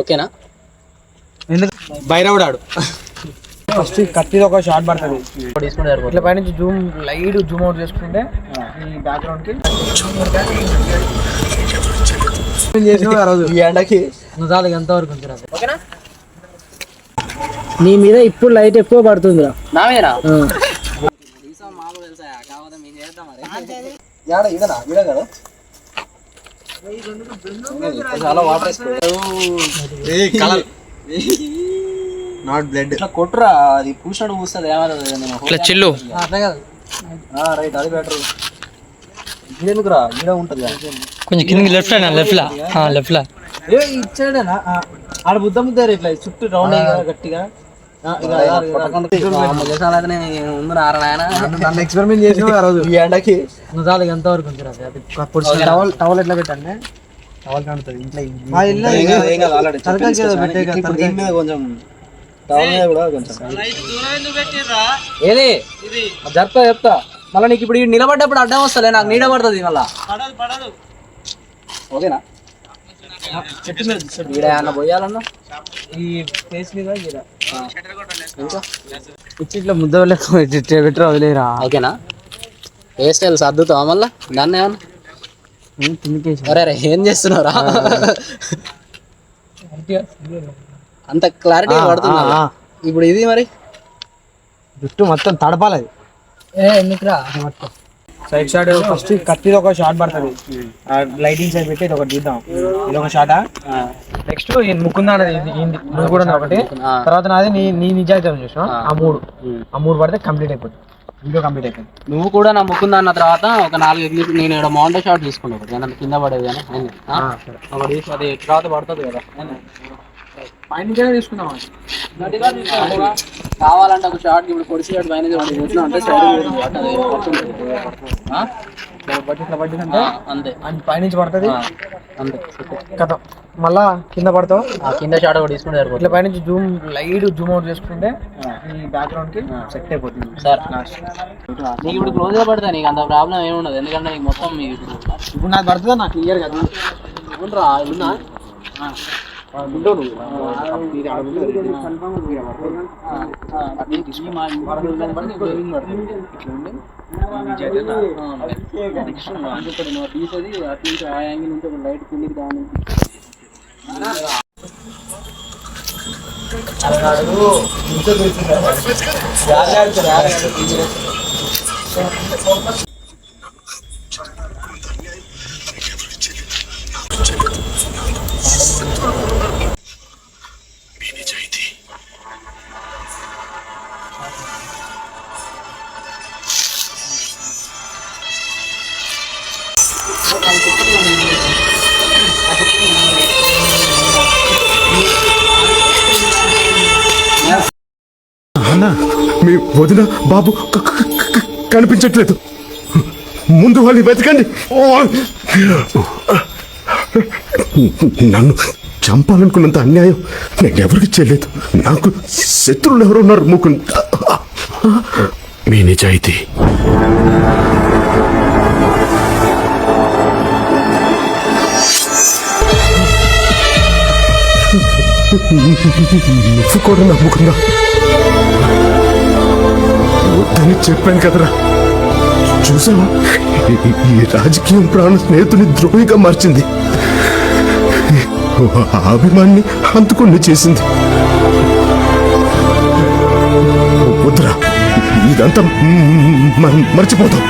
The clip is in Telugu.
ఓకేనా? ఎందుకు బైరవుడాడు ఫస్ట్ కత్తిలో ఒక షాట్ పడుతుంది. ఇట్లా పైనుంచి జూమ్ లైట్ జూమ్ అవుట్ చేసుకుంటే ఈ బ్యాక్గ్రౌండ్ కి ఈ ఎండకి నిజాలు ఎంతవరకు ఉంటుంది. ఓకేనా? నీ మీద ఇప్పుడు లైట్ ఎక్కువ పడుతుంది. నా మీద చాలా వాటర్ నాట్ బ్లడ్ ఇట్లా కొట్టురా, అది పూసినట్టు పూస్తుంది ఏమవుతుంది చిల్లు రైట్. అది బెటర్. ఎందుకురా ఈడ ఉంటుంది కొంచెం కింద లెఫ్ట్ లెఫ్ట్ ఇచ్చాడనా ఆడ బుద్ధ ముద్ద ఇట్లా చుట్టూ రౌండ్ గట్టిగా ఎక్స్పెరిమెంట్ చేసిన ఈ ఎండకి నిజాలు ఎంతవరకు ఉంటుంది. టవల్ ఎట్లా పెట్టండి టవల్ కడుతుంది ఇంట్లో కొంచెం ఏది చెప్తా చెప్తా మళ్ళీ నీకు ఇప్పుడు నిలబడ్డప్పుడు అడ్డం వస్తలే, నాకు నీడ పడుతుంది మళ్ళా. ఓకేనా? చెట్టు మీద ఏమన్నా పోయాలన్నా ఈ ఫేస్ మీద ఇట్లా ముద్ద పెట్టరు వదిలేరా. ఓకేనా? ఏ స్టైల్ సర్దుతావా మళ్ళా దాన్ని ఏమన్నా? అరే ఏం చేస్తున్నావురా? అంత క్లారిటీ పడుతుందా ఇప్పుడు? ఇది మరి జుట్టు మొత్తం తడపాలి. ఎందుకురా మొత్తం సైడ్ షాట్ ఫస్ట్ కత్తిలో ఒక షాట్ పడుతుంది. లైటింగ్ సైడ్ పెట్టి ఇది ఒకటి తీద్దాం. ఇది ఒక షాటా. నెక్స్ట్ ముకుందా నువ్వు కూడా ఒకటి, తర్వాత నాది నీ నిజాయితీ చూసిన ఆ మూడు పడితే కంప్లీట్ అయిపోతుంది. వీడియో కంప్లీట్ అయిపోయింది. నువ్వు కూడా నా ముకుందా అన్న తర్వాత ఒక 4 నేను ఇక్కడ మౌంటైన్ షాట్ తీసుకున్నాను కింద పడేది కానీ అది తర్వాత పడుతుంది కదా. పైన తీసుకుందాం కావాలంటే ఒక షార్ట్ ఇప్పుడు పొడిచి షాట్ పైన అంటే అంతే పైనుంచి పడుతుంది అంతే కథ. మళ్ళా కింద పడతావు, కింద షాట్ కూడా తీసుకుంటే ఇట్లా పైనుంచి జూమ్ లైట్ జూమ్ అవుట్ చేసుకుంటే ఈ బ్యాక్గ్రౌండ్ కి సెట్ అయిపోతుంది. సార్ నీకు ఇప్పుడు క్లోజ్ గా పడతా నీకు అంత ప్రాబ్లం ఏమి ఉండదు, ఎందుకంటే నీకు మొత్తం ఇప్పుడు నాకు పడుతుందా నాకు క్లియర్ కదా. రా ఉన్నా తీసేది ఆ యాంగిల్ నుంచి ఒక లైట్ కిందికి దాని అన్నా మీ వదిన బాబు కనిపించట్లేదు, ముందు వాళ్ళని వెతకండి. నన్ను చంపాలనుకున్నంత అన్యాయం నేను ఎవరికి చేయలేదు. నాకు శత్రువులు ఎవరు ఉన్నారు ముకుంద. మీ నిజాయితీ నువ్వు కూడా నమ్ముకున్నా వద్దని చెప్పాను కదరా. చూసావా ఈ రాజకీయం ప్రాణ స్నేహితుని ద్రోహిగా మార్చింది, అభిమాన్ని అంతుకొని చేసింది. వద్దురా, ఇదంతా మర్చిపోతాం.